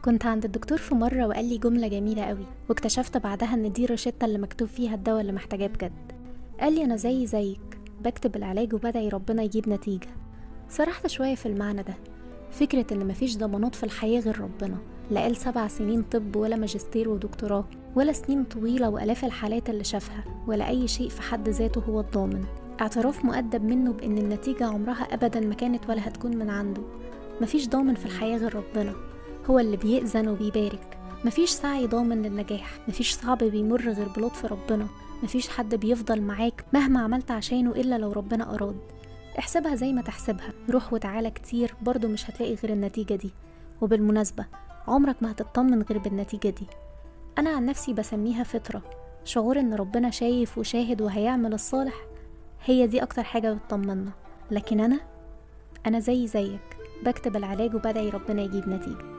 كنت عند الدكتور في مرة وقال لي جملة جميلة قوي، واكتشفت بعدها ان دي الروشتة اللي مكتوب فيها الدواء اللي محتاجاه بجد. قال لي انا زيك بكتب العلاج وبدعي ربنا يجيب نتيجة. سرحت شوية في المعنى ده، فكرة ان مفيش ضمانات في الحياة غير ربنا. لا قال 7 سنين طب ولا ماجستير ودكتوراه ولا سنين طويلة وآلاف الحالات اللي شافها، ولا أي شيء في حد ذاته هو الضامن. اعتراف مؤدب منه بأن النتيجة عمرها أبدا ما كانت ولا هتكون من عنده. مفيش ضامن في الحياة غير ربنا، هو اللي بيأذن وبيبارك. مفيش سعي ضامن للنجاح، مفيش صعب بيمر غير بلطف ربنا، مفيش حد بيفضل معاك مهما عملت عشانه إلا لو ربنا أراد. احسبها زي ما تحسبها، روح وتعالى كتير برضو مش هتلاقي غير النتيجة دي. وبالمناسبة عمرك ما هتطمن غير بالنتيجة دي. أنا عن نفسي بسميها فطرة، شعور إن ربنا شايف وشاهد وهيعمل الصالح. هي دي أكتر حاجة بتطمنا. لكن أنا زيك بكتب العلاج وبدعي ربنا يجيب نتيجة.